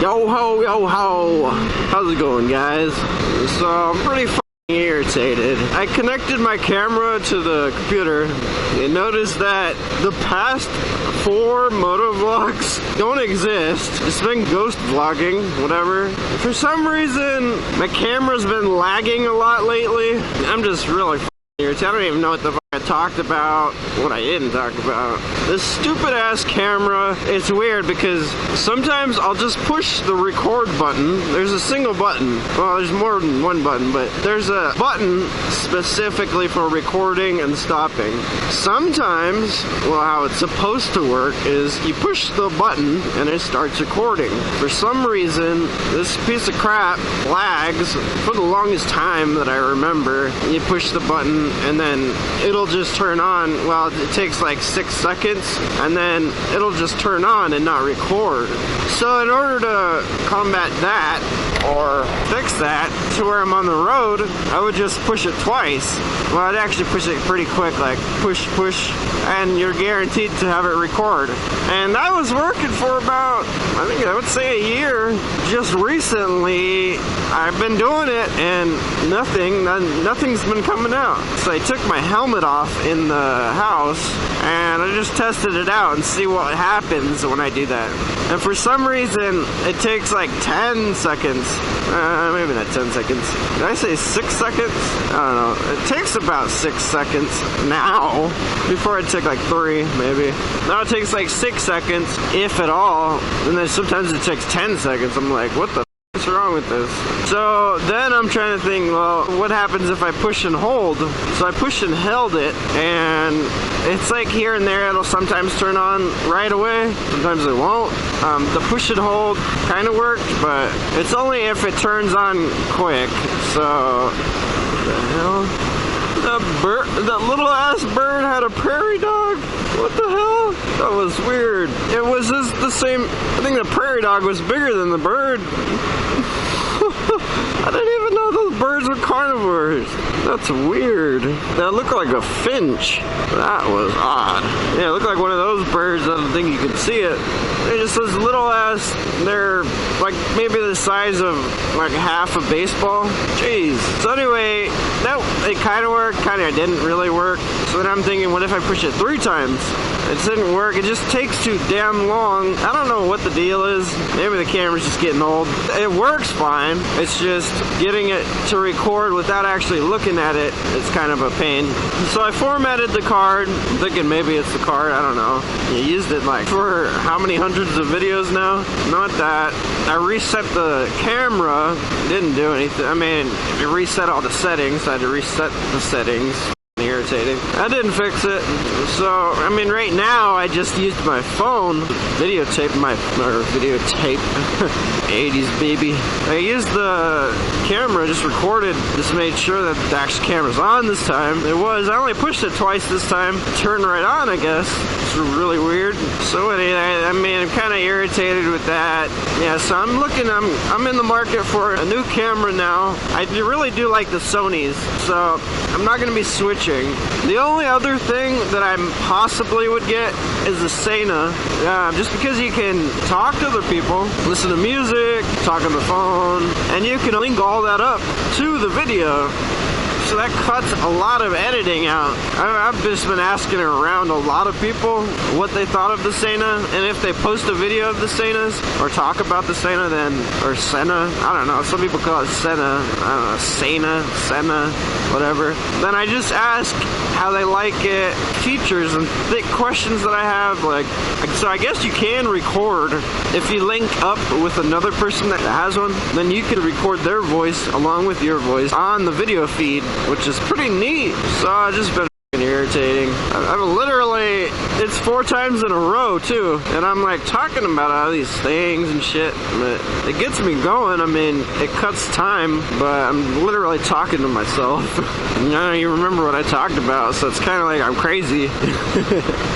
Yo ho, yo ho! How's it going, guys? So, I'm pretty irritated. I connected my camera to the computer and noticed that the past 4 MOTOVLOGs don't exist. It's been ghost vlogging, whatever. For some reason, my camera's been lagging a lot lately. I'm just really irritated. I don't even know what the fuck I talked about, what I didn't talk about. This stupid ass camera, it's weird because sometimes I'll just push the record button. There's a single button. Well, there's more than one button, but there's a button specifically for recording and stopping. Sometimes, well, how it's supposed to work is you push the button and it starts recording. For some reason, this piece of crap lags for the longest time that I remember. You push the button and then it'll just turn on. Well, it takes like 6 seconds and then it'll just turn on and not record. So in order to combat that or fix that to where I'm on the road, I would just push it twice. Well, I'd actually push it pretty quick, like push, push, and you're guaranteed to have it record. And that was working for about, I think I would say a year. Just recently, I've been doing it and nothing's been coming out. So I took my helmet off in the house and I just tested it out and see what happens when I do that. And for some reason, it takes like 10 seconds. Maybe not 10 seconds. Did I say 6 seconds? I don't know. It takes about 6 seconds now. Before it took like 3, maybe. Now it takes like 6 seconds, if at all. And then sometimes it takes 10 seconds. I'm like, what the what's wrong with this? So then I'm trying to think, well, what happens if I push and hold? So I pushed and held it, and it's like here and there, it'll sometimes turn on right away, sometimes it won't. The push and hold kind of worked, but it's only if it turns on quick. So, what the hell? That little ass bird had a prairie dog? What the hell? That was weird. It was just the same. I think the prairie dog was bigger than the bird. I didn't even know those birds were carnivores. That's weird. That looked like a finch. That was odd. Yeah, it looked like one of those birds. I don't think you could see it. They're just those little ass, they're like maybe the size of like half a baseball. Jeez. So anyway, it kind of worked, kind of didn't really work. So then I'm thinking, what if I push it 3 times? It didn't work. It just takes too damn long. I don't know what the deal is. Maybe the camera's just getting old. It works fine. It's just getting it to record without actually looking at it. It's kind of a pain. So I formatted the card. I'm thinking maybe it's the card. I don't know. I used it like for how many hundreds of videos now? Not that. I reset the camera. Didn't do anything. I mean, it reset all the settings. I had to reset the settings. Irritating. I didn't fix it. So, I mean, right now I just used my phone, videotape 80s baby. I used the camera, just recorded, just made sure that the actual camera's on this time. It was. I only pushed it twice this time. It turned right on, I guess. It's really weird. So anyway, I mean, I'm kind of irritated with that. Yeah, so I'm in the market for a new camera now. I really do like the Sonys, so I'm not going to be switching. The only other thing that I possibly would get is a Sena, just because you can talk to other people, listen to music, talk on the phone, and you can link all that up to the video. So that cuts a lot of editing out. I've just been asking around a lot of people what they thought of the Sena, and if they post a video of the Senas or talk about the Sena, then, or Sena, I don't know, some people call it Sena, I don't know, Sena, whatever. Then I just ask how they like it, features and thick questions that I have, like, so I guess you can record. If you link up with another person that has one, then you can record their voice along with your voice on the video feed, which is pretty neat. So I've just been irritating. I've literally, it's 4 times in a row too, and I'm like talking about all these things and shit, but it gets me going. I mean, it cuts time, but I'm literally talking to myself. I don't even remember what I talked about, so it's kind of like I'm crazy.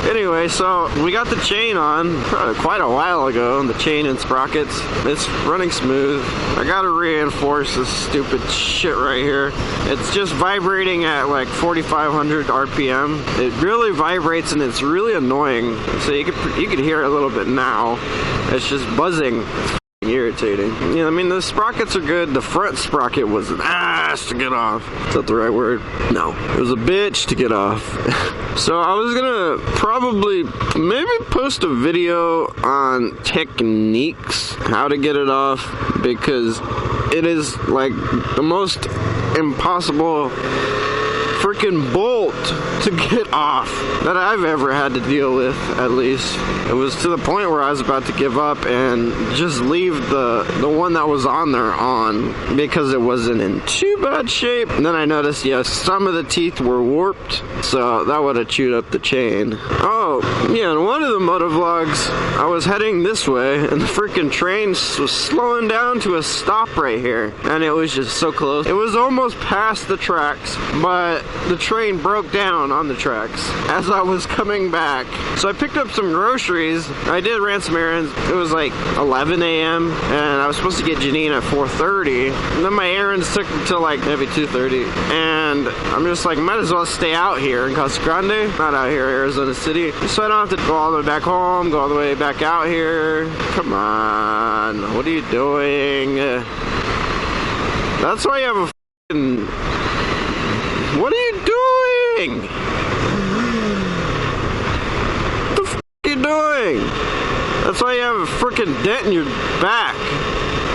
Anyway, so we got the chain on probably quite a while ago, the chain and sprockets. It's running smooth. I gotta reinforce this stupid shit right here. It's just vibrating at like 4,500 RPM. It really vibrates and it's really annoying. So you can hear it a little bit now. It's just buzzing. It's irritating. irritating. Yeah, I mean, the sprockets are good. The front sprocket was an ass to get off. Is that the right word? No. It was a bitch to get off. So I was gonna probably maybe post a video on techniques, how to get it off, because it is like the most impossible freaking bolt to get off that I've ever had to deal with, at least. It was to the point where I was about to give up and just leave the one that was on there on, because it wasn't in too bad shape. And then I noticed, yes, some of the teeth were warped, so that would have chewed up the chain. Oh, yeah, in one of the motovlogs, I was heading this way, and the freaking train was slowing down to a stop right here, and it was just so close. It was almost past the tracks, but the train broke down on the tracks as I was coming back. So I picked up some groceries. I did ran some errands. It was like 11 a.m. and I was supposed to get Janine at 4:30. And then my errands took until like maybe 2:30. And I'm just like, might as well stay out here in Casa Grande, not out here in Arizona City. So I don't have to go all the way back home, go all the way back out here. Come on, what are you doing? That's why you have a f***ing... What are you doing? What the f*** are you doing? That's why you have a freaking dent in your back.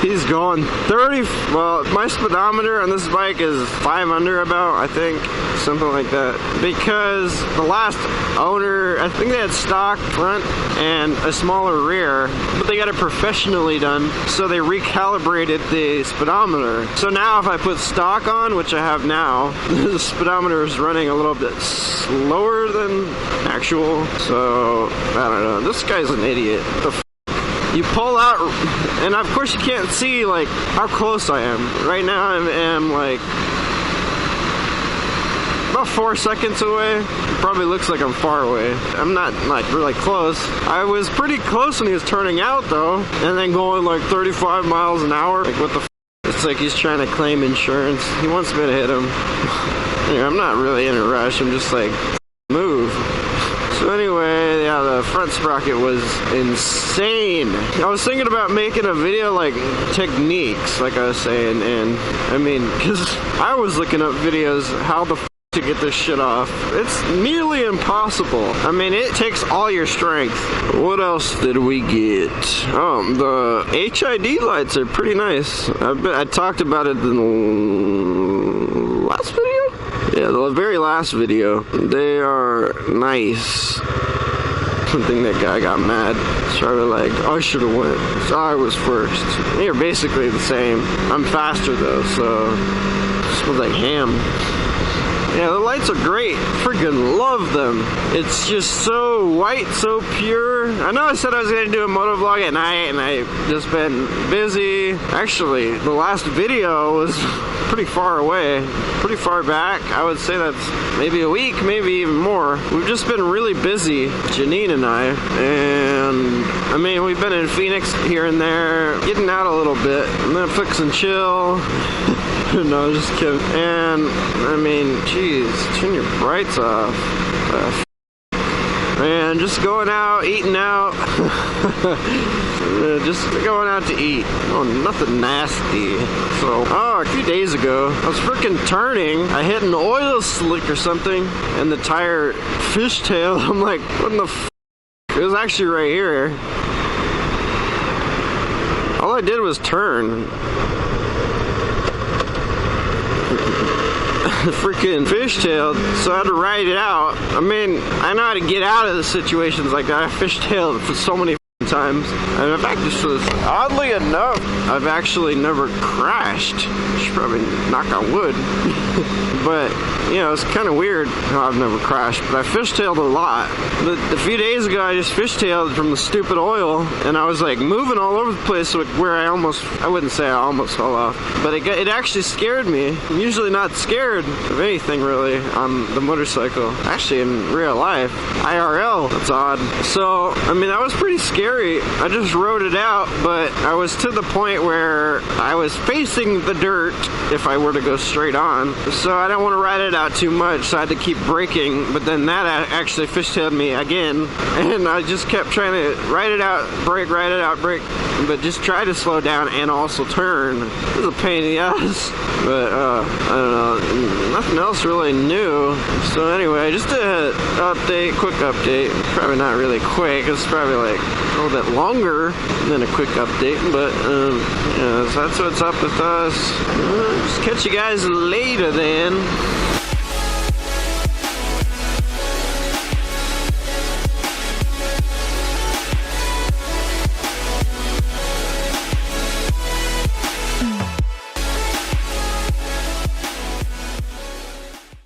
He's going 30, well, my speedometer on this bike is 5 under about, I think, something like that. Because the last owner, I think they had stock front and a smaller rear, but they got it professionally done, so they recalibrated the speedometer. So now if I put stock on, which I have now, the speedometer is running a little bit slower than actual, so I don't know. This guy's an idiot. What the f. You pull out, and of course you can't see like how close I am. Right now I am like about 4 seconds away. It probably looks like I'm far away. I'm not like really close. I was pretty close when he was turning out though, and then going like 35 miles an hour. Like what the f. It's like he's trying to claim insurance. He wants me to hit him. Anyway, I'm not really in a rush. I'm just like, move. So anyway, yeah, the front sprocket was insane. I was thinking about making a video like techniques, like I was saying, and I mean, because I was looking up videos how the f to get this shit off. It's nearly impossible. I mean, it takes all your strength. What else did we get? Oh, the HID lights are pretty nice. I talked about it in the last video? Yeah, the very last video. They are nice. I think that guy got mad. Started like, I should have went. So I was first. They're basically the same. I'm faster though, so it smells like ham. Yeah, the lights are great. Freaking love them. It's just so white, so pure. I know I said I was going to do a motovlog at night, and I've just been busy. Actually, the last video was pretty far away, pretty far back. I would say that's maybe a week, maybe even more. We've just been really busy, Janine and I, and I mean, we've been in Phoenix here and there, getting out a little bit, Netflix and chill. No, just kidding. And I mean, geez, turn your brights off. And just going out, eating out. Just going out to eat. Oh, nothing nasty. So, a few days ago, I was freaking turning. I hit an oil slick or something, and the tire fishtail. I'm like, what in the f? It was actually right here. All I did was turn. Freaking fishtailed, so I had to ride it out. I mean, I know how to get out of the situations like that. I fishtailed for so many times. And in fact, this was, oddly enough, I've actually never crashed. I should probably knock on wood. But, you know, it's kind of weird how I've never crashed, but I fishtailed a lot. A few days ago, I just fishtailed from the stupid oil, and I was like moving all over the place where I wouldn't say I almost fell off, but it actually scared me. I'm usually not scared of anything really on the motorcycle. Actually, in real life, IRL, that's odd. So, I mean, that was pretty scary. worry. I just rode it out, but I was to the point where I was facing the dirt if I were to go straight on. So I didn't want to ride it out too much, so I had to keep braking. But then that actually fishtailed me again, and I just kept trying to ride it out, brake, ride it out, brake, but just try to slow down and also turn. It was a pain in the ass, but I don't know, nothing else really new. So anyway, just a update, quick update. Probably not really quick, it's probably like a little bit longer than a quick update, but yeah, so that's what's up with us. Just catch you guys later then.